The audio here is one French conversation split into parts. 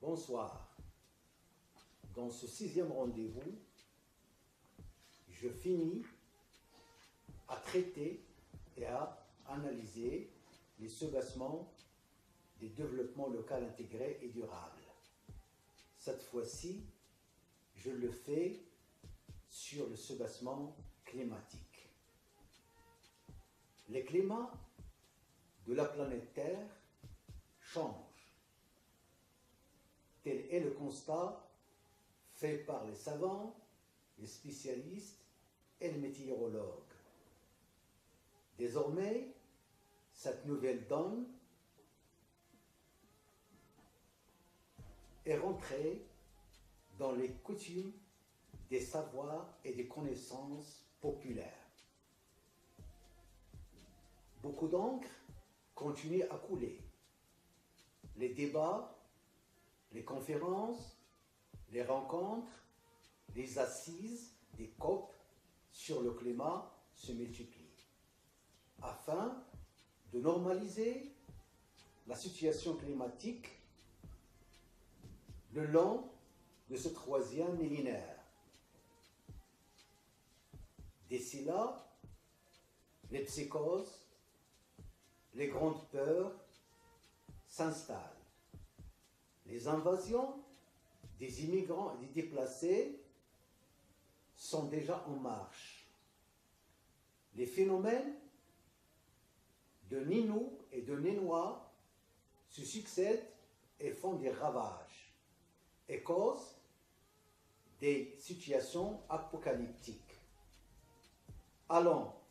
Bonsoir. Dans ce 6e rendez-vous, je finis à traiter et à analyser les sebassements des développements local intégré et durable. Cette fois-ci, je le fais sur le sebassement climatique. Les climats de la planète Terre changent. Tel est le constat fait par les savants, les spécialistes et les météorologues. Désormais, cette nouvelle donne est rentrée dans les coutumes des savoirs et des connaissances populaires. Beaucoup d'encre continue à couler. Les débats, les conférences, les rencontres, les assises des COP sur le climat se multiplient afin de normaliser la situation climatique le long de ce 3e millénaire. D'ici là, les psychoses, les grandes peurs s'installent. Les invasions des immigrants et des déplacés sont déjà en marche. Les phénomènes de Ninou et de Nénois se succèdent et font des ravages et causent des situations apocalyptiques, allant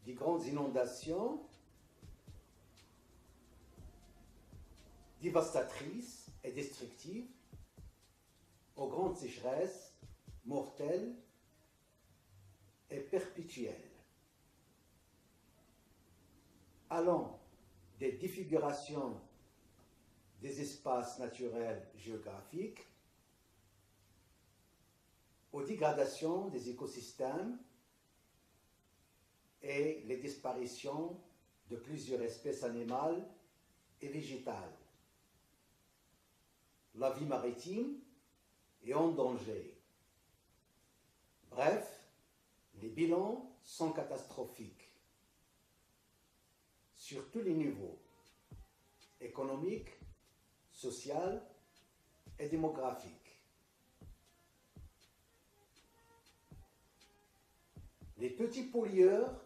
des grandes inondations dévastatrices et destructives aux grandes sécheresses mortelles et perpétuelles, allant des défigurations des espaces naturels géographiques aux dégradations des écosystèmes et les disparitions de plusieurs espèces animales et végétales. La vie maritime est en danger. Bref, les bilans sont catastrophiques sur tous les niveaux, économique, social et démographique. Les petits pollueurs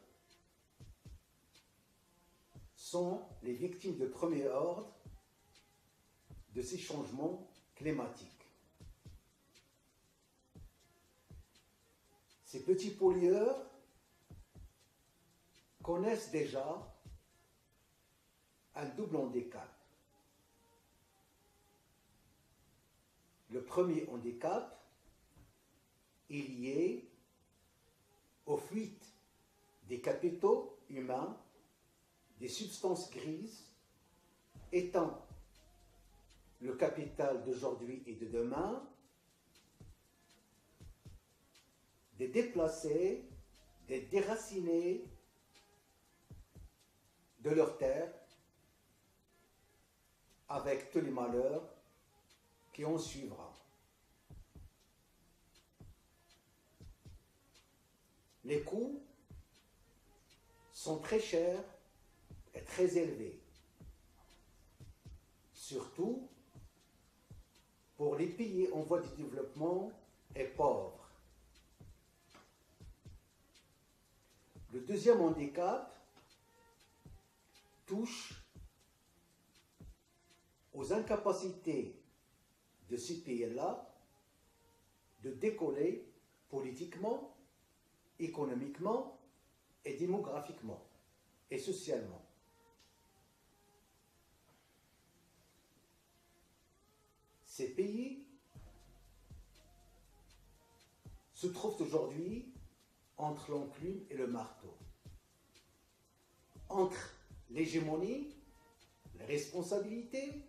sont les victimes de premier ordre de ces changements climatiques. Ces petits pollueurs connaissent déjà un double handicap. Le premier handicap est lié aux fuites des capitaux humains, des substances grises, étant le capital d'aujourd'hui et de demain, des déplacés, des déracinés de leur terre, avec tous les malheurs qui en suivra. Les coûts sont très chers et très élevés, surtout pour les pays en voie de développement et pauvres. Le deuxième handicap touche aux incapacités de ces pays-là de décoller politiquement, économiquement et démographiquement et socialement. Ces pays se trouvent aujourd'hui entre l'enclume et le marteau, entre l'hégémonie, les responsabilités,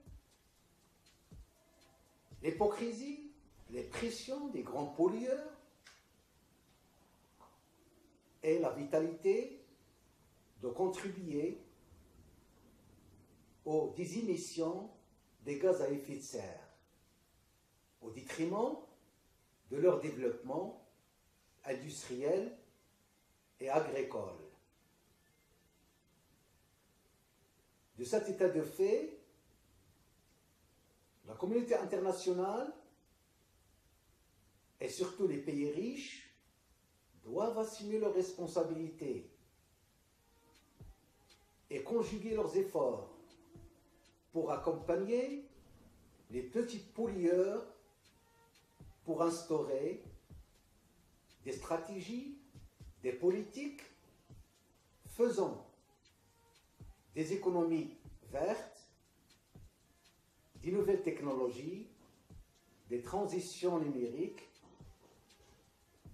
l'hypocrisie, les pressions des grands pollueurs et la vitalité de contribuer aux émissions des gaz à effet de serre. au détriment de leur développement industriel et agricole. De cet état de fait, la communauté internationale et surtout les pays riches doivent assumer leurs responsabilités et conjuguer leurs efforts pour accompagner les petits pollueurs pour instaurer des stratégies, des politiques faisant des économies vertes, des nouvelles technologies, des transitions numériques,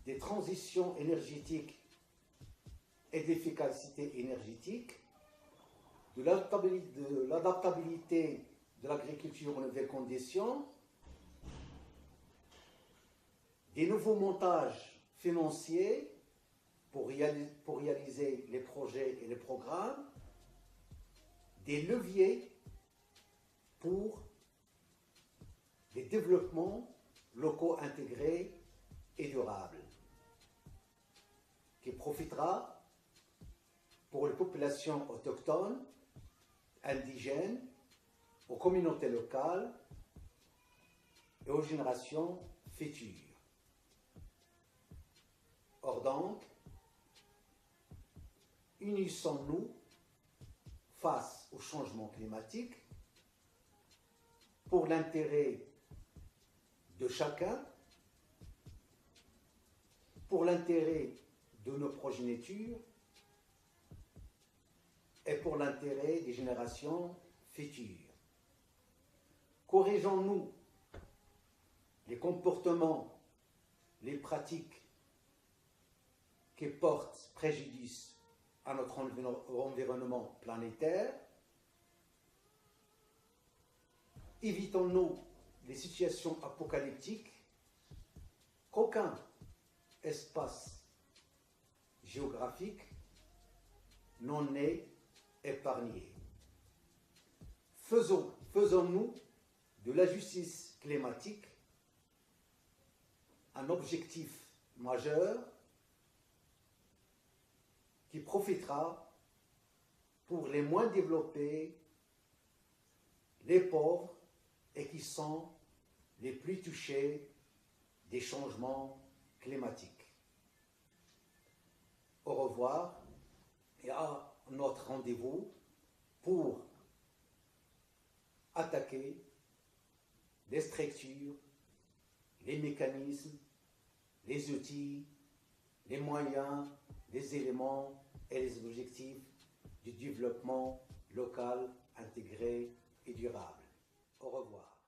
des transitions énergétiques et d'efficacité énergétique, de l'adaptabilité de l'agriculture aux nouvelles conditions, des nouveaux montages financiers pour réaliser les projets et les programmes, des leviers pour des développements locaux intégrés et durables, qui profitera pour les populations autochtones, indigènes, aux communautés locales et aux générations futures. Or donc, unissons-nous face au changement climatique pour l'intérêt de chacun, pour l'intérêt de nos progénitures et pour l'intérêt des générations futures. Corrigeons-nous les comportements, les pratiques qui portent préjudice à notre environnement planétaire. Évitons-nous les situations apocalyptiques qu'aucun espace géographique n'en est épargné. Faisons-nous de la justice climatique un objectif majeur qui profitera pour les moins développés, les pauvres et qui sont les plus touchés des changements climatiques. Au revoir et à notre rendez-vous pour attaquer les structures, les mécanismes, les outils, les moyens, les éléments et les objectifs du développement local, intégré et durable. Au revoir.